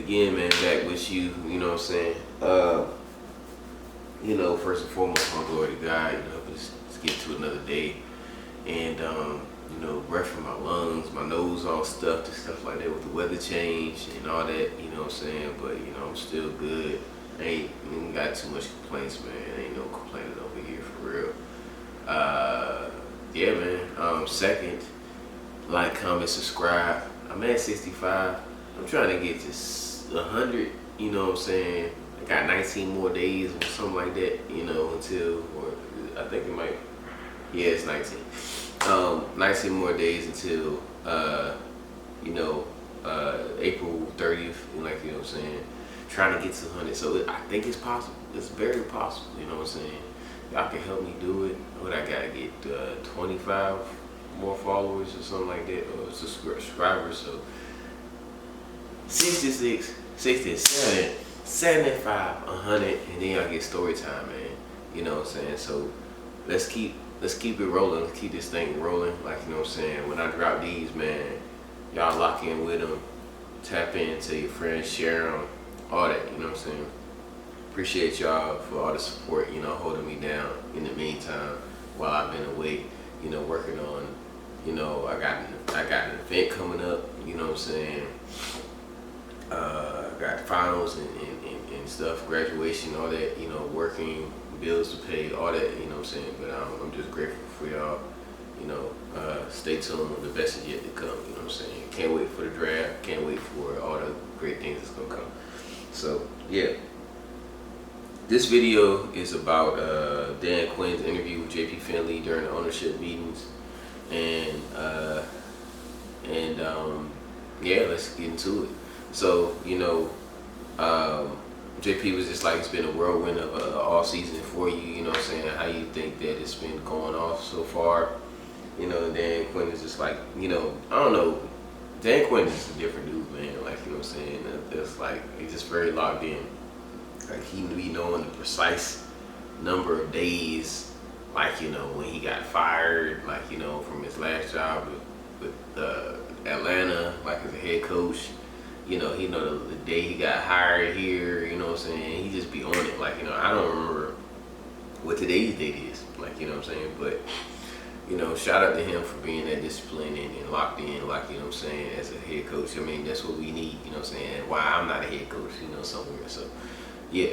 again, man, back with you. You know what I'm saying? First and foremost, my glory to God. Let's get to another day. And breath from my lungs, my nose all stuffed and stuff like that with the weather change and all that. You know what I'm saying? But I'm still good. Ain't got too much complaints, man. Ain't no complaining over here for real. Yeah, man. Second, like, comment, subscribe. I'm at 65. I'm trying to get to 100. You know what I'm saying? I got 19 more days or something like that. Until, or I think it might. Yeah, it's 19. 19 more days until April 30th. Like, you know what I'm saying? Trying to get to 100. So I think it's possible. It's very possible. You know what I'm saying? Y'all can help me do it. What I gotta get 25 more followers or something like that, or subscribers. So 66, 67, 75, 100, and then y'all get story time, man. You know what I'm saying? So let's keep it rolling. Let's keep this thing rolling. Like, you know what I'm saying? When I drop these, man, y'all lock in with them. Tap in to your friends, share them, all that. You know what I'm saying? Appreciate y'all for all the support, holding me down in the meantime while I've been away, working on, I got an event coming up, you know what I'm saying? I got finals and stuff, graduation, all that, working, bills to pay, all that, you know what I'm saying? But I'm just grateful for y'all, stay tuned, the best is yet to come, you know what I'm saying? Can't wait for the draft, can't wait for all the great things that's gonna come. So, yeah. This video is about Dan Quinn's interview with JP Finley during the ownership meetings, and yeah, let's get into it. So JP was just like, it's been a whirlwind of all season for you. You know what I'm saying? How you think that it's been going off so far? And Dan Quinn is just like, I don't know. Dan Quinn is a different dude, man. Like, you know what I'm saying? It's like, he's just very locked in. Like, he be knowing the precise number of days, like, when he got fired, like, from his last job with Atlanta, like, as a head coach. He know the day he got hired here, you know what I'm saying? He just be on it. Like, I don't remember what today's date is, like, you know what I'm saying? But, shout out to him for being that disciplined and locked in, like, you know what I'm saying, as a head coach. I mean, that's what we need, you know what I'm saying? And why I'm not a head coach, somewhere. So, yeah.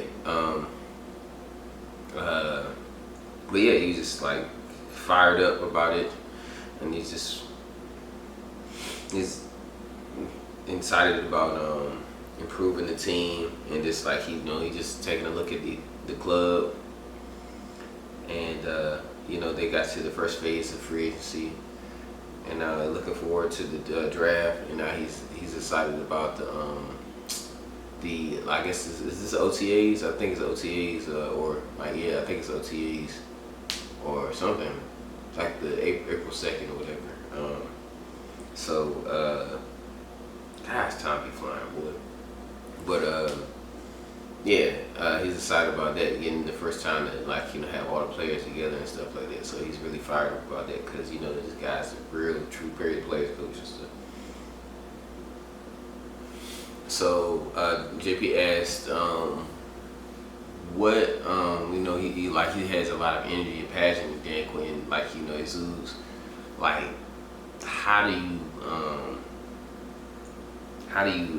But yeah, he's just like fired up about it, and he's excited about improving the team, and just like he just taking a look at the club, and they got to the first phase of free agency, and looking forward to the draft, and now he's excited about the I guess is this OTAs? I think it's OTAs, or like, yeah, I think it's OTAs or something. It's like the April 2nd or whatever. Gosh, time be flying, boy. But yeah, he's excited about that, getting the first time to, like, have all the players together and stuff like that. So he's really fired up about that, because this guy's a real, true period players coach and stuff. So JP asked what he has a lot of energy and passion. Dan Quinn, like, exudes. Like, how do you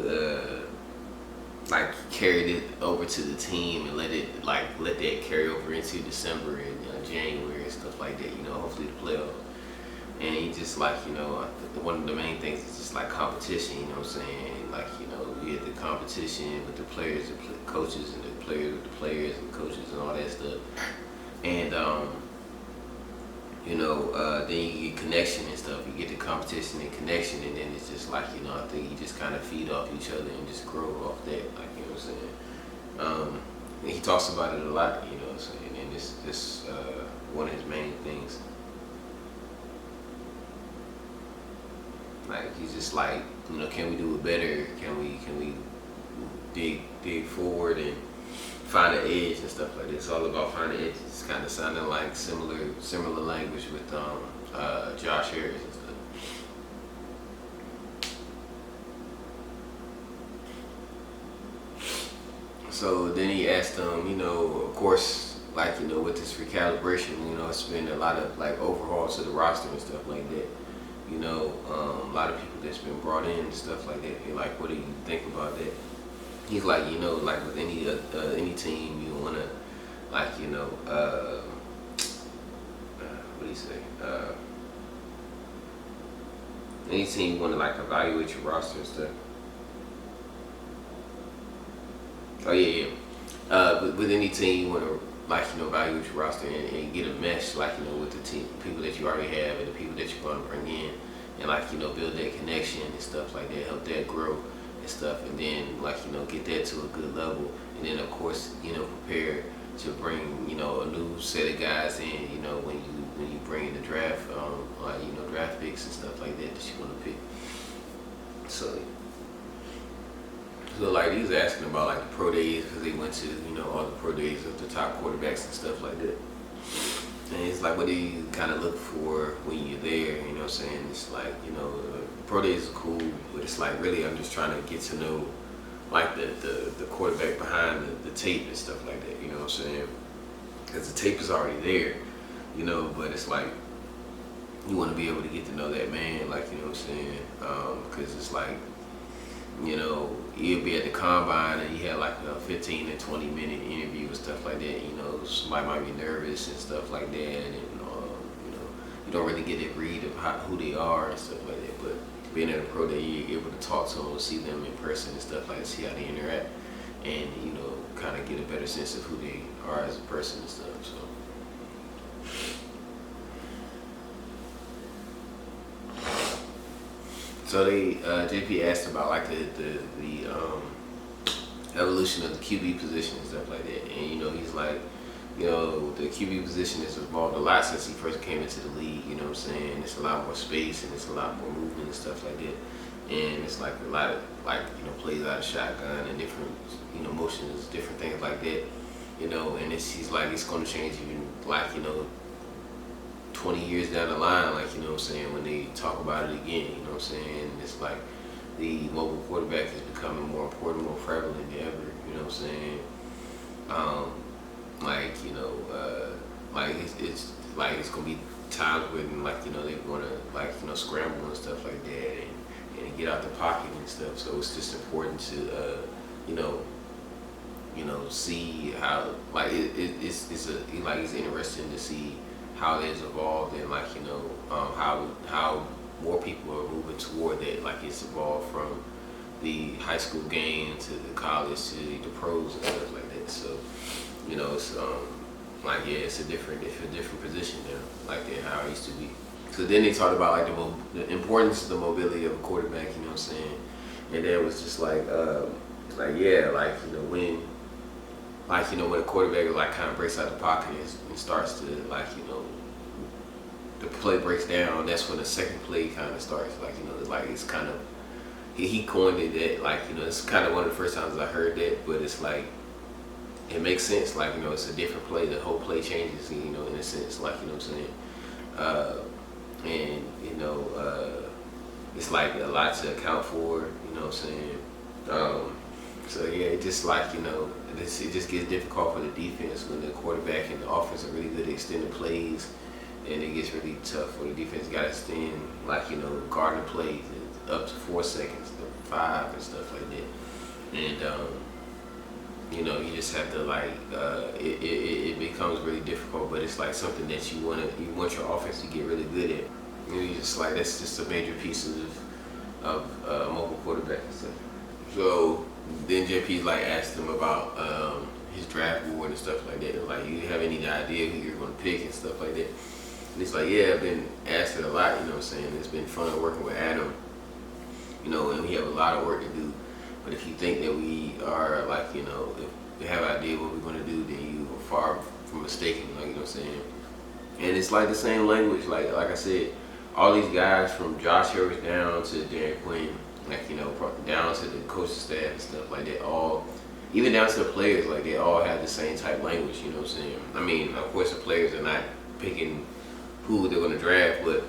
like carry it over to the team and let that carry over into December and January and stuff like that? Hopefully the playoffs. And he just like, one of the main things is just like competition, you know what I'm saying? Like, we had the competition with the players, the coaches, and the players with the players and coaches and all that stuff. And, then you get connection and stuff. You get the competition and connection, and then it's just like, I think you just kind of feed off each other and just grow off that, like, you know what I'm saying? And he talks about it a lot, you know what I'm saying? And it's one of his main things. Like, he's just like, can we do it better? Can we dig forward and find an edge and stuff like that? It's all about finding edges. It's kind of sounding like similar language with Josh Harris and stuff. So then he asked them, of course, like, with this recalibration, it's been a lot of like overhauls to the roster and stuff like that. A lot of people that's been brought in and stuff like that. And like, what do you think about that? He's like, like with any team, you wanna like, what do you say? Any team you wanna like evaluate your roster and stuff. Oh yeah, yeah. But with any team, you want to like evaluate your roster and get a mesh like with the team, people that you already have, and the people that you're going to bring in, and like build that connection and stuff like that, help that grow and stuff, and then like get that to a good level, and then of course prepare to bring a new set of guys in when you bring in the draft, like draft picks and stuff like that you want to pick. So like he was asking about like the pro days because they went to all the pro days of the top quarterbacks and stuff like that. And it's like, what do you kind of look for when you're there? You know what I'm saying? It's like pro days are cool, but it's like really I'm just trying to get to know like the quarterback behind the tape and stuff like that. You know what I'm saying? Because the tape is already there, but it's like you want to be able to get to know that man, like what I'm saying? Because it's like. You'll be at the combine and you had like a 15 to 20 minute interview and stuff like that. Somebody might be nervous and stuff like that, and you don't really get a read of who they are and stuff like that. But being at a pro day, you're able to talk to them, see them in person and stuff like that, see how they interact, and kind of get a better sense of who they are as a person and stuff. So they JP asked about like the evolution of the QB position and stuff like that, and he's like, the QB position has evolved a lot since he first came into the league. You know what I'm saying? It's a lot more space and it's a lot more movement and stuff like that, and it's like a lot of like plays out of shotgun and different motions, different things like that. And he's like it's going to change even like 20 years down the line, like, what I'm saying, when they talk about it again, what I'm saying, it's like the mobile quarterback is becoming more important, more prevalent than ever, what I'm saying, it's like it's gonna be times when like they're gonna like scramble and stuff like that and get out the pocket and stuff. So it's just important to see how like it's interesting to see how it has evolved and like how more people are moving toward that. Like it's evolved from the high school game to the college to the pros and stuff like that. So it's like it's a different position now, like how it used to be. So then they talked about like the importance of the mobility of a quarterback. What I'm saying, and then it was just like it's like when. Like, when a quarterback like kind of breaks out the pocket and starts to like, the play breaks down, that's when the second play kind of starts. Like, like it's kind of, he coined it that, like, it's kind of one of the first times I heard that, but it's like, it makes sense. Like, it's a different play. The whole play changes, in a sense, like, what I'm saying? And, it's like a lot to account for, what I'm saying? So yeah, it just like it just gets difficult for the defense when the quarterback and the offense are really good at extending plays, and it gets really tough for the defense. Got to extend like guarding plays up to 4 seconds, to 5 and stuff like that, and you just have to like it becomes really difficult, but it's like something that you want your offense to get really good at. You just like that's just a major piece of mobile quarterback and stuff. So then JP like asked him about his draft board and stuff like that. Like, you have any idea who you're going to pick and stuff like that? And he's like, yeah, I've been asked it a lot. What I'm saying? It's been fun working with Adam. And we have a lot of work to do. But if you think that we are like, if we have an idea what we're going to do, then you are far from mistaken. Like, what I'm saying? And it's like the same language. Like I said, all these guys from Josh Harris down to Dan Quinn. Like, down to the coaching staff and stuff like that, all, even down to the players, like they all have the same type language, what I'm saying? I mean, of course the players are not picking who they're going to draft, but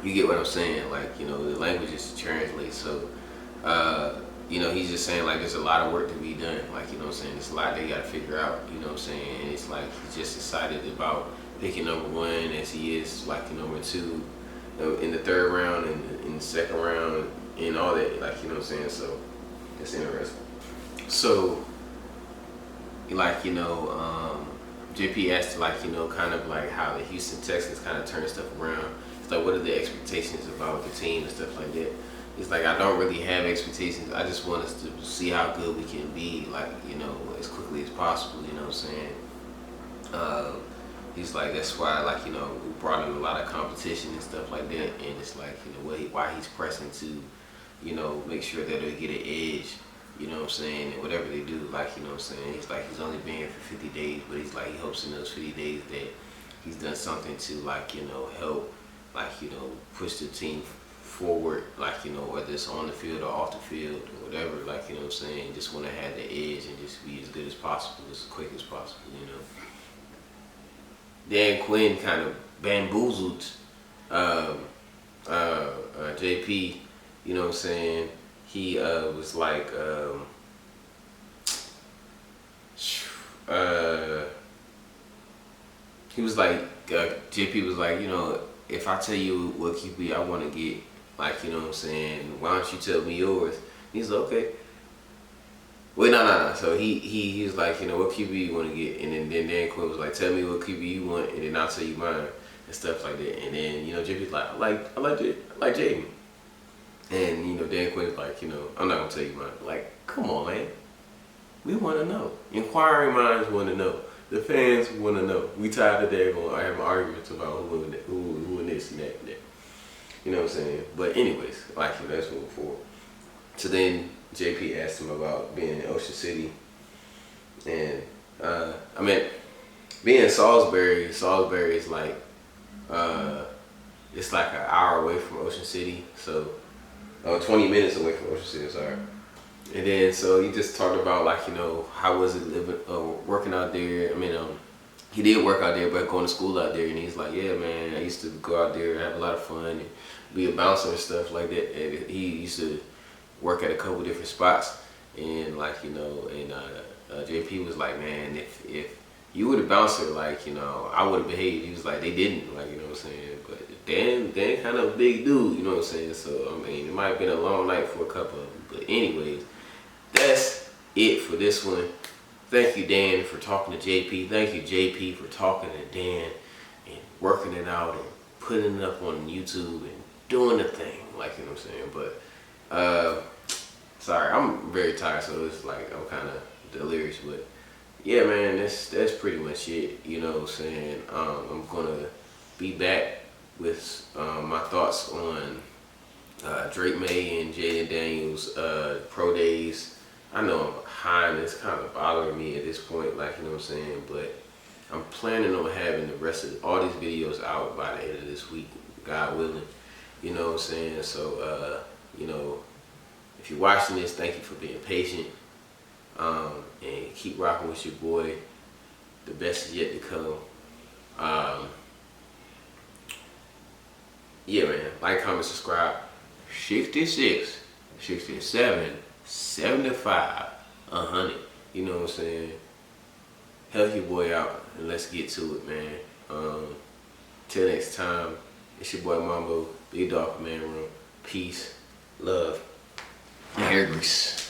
you get what I'm saying, like, the language is to translate. So, you know, he's just saying like there's a lot of work to be done. Like, you know what I'm saying, there's a lot they got to figure out. You know what I'm saying, and it's like he's just excited about picking number one as he is like number two in the third round and in the second round and all that. Like, you know what I'm saying, so it's interesting. So, like, you know, JP asked, like, you know, kind of like how the Houston Texans kind of turn stuff around. It's like, what are the expectations about the team and stuff like that? He's like, I don't really have expectations. I just want us to see how good we can be, like, you know, as quickly as possible. You know what I'm saying? He's like, that's why, like, you know, we brought in a lot of competition and stuff like that. And it's like, you know, why he's pressing to, you know, make sure that they get an edge. You know what I'm saying? And whatever they do, like, you know what I'm saying? He's like, he's only been here for 50 days, but he's like, he hopes in those 50 days that he's done something to, like, you know, help, like, you know, push the team forward, like, you know, whether it's on the field or off the field or whatever, like, you know what I'm saying? Just want to have the edge and just be as good as possible, as quick as possible, you know? Dan Quinn kind of bamboozled JP, you know what I'm saying? He was like, he was like, JP was like, you know, if I tell you what QB I want to get, like, you know what I'm saying, why don't you tell me yours? He's like, okay. Wait, no. So he was like, you know, what QB you want to get? And then Dan Quinn was like, tell me what QB you want, and then I'll tell you mine and stuff like that. And then, you know, JP's like, I like Jaden. And, you know, Dan Quinn's like, you know, I'm not going to tell you mine. Like, come on, man. We want to know. Inquiring minds want to know. The fans want to know. We tired of that going having arguments about who and this and that and that. You know what I'm saying? But anyways, like, you know, that's moving forward. So then JP asked him about being in Ocean City. And, I mean, being in Salisbury is like, it's like an hour away from Ocean City. So, 20 minutes away from Ocean City, sorry. And then, so he just talked about, like, you know, how was it living, working out there. I mean, he did work out there, but going to school out there. And he's like, yeah, man, I used to go out there and have a lot of fun and be a bouncer and stuff like that. And he used to work at a couple different spots. And, like, you know, and JP was like, man, if you were the bouncer, like, you know, I would have behaved. He was like, they didn't, like, you know what I'm saying? But Dan kind of a big dude, you know what I'm saying? So, I mean, it might have been a long night for a couple of them. But anyways, that's it for this one. Thank you, Dan, for talking to JP. Thank you, JP, for talking to Dan and working it out and putting it up on YouTube and doing the thing, like, you know what I'm saying? But, sorry, I'm very tired, so it's like I'm kind of delirious. But, yeah, man, that's pretty much it, you know what I'm saying? I'm going to be back with my thoughts on Drake May and Jaden Daniels pro days. I know I'm behind. It's kind of bothering me at this point, like, you know what I'm saying? But I'm planning on having the rest of all these videos out by the end of this week, God willing. You know what I'm saying? So, you know, if you're watching this, thank you for being patient. And keep rocking with your boy. The best is yet to come. Yeah, man. Like, comment, subscribe. 66, 67, 75, 100. You know what I'm saying? Help your boy out and let's get to it, man. Till next time, it's your boy Mambo, Big Dog Man Room. Peace, love, and hair grease.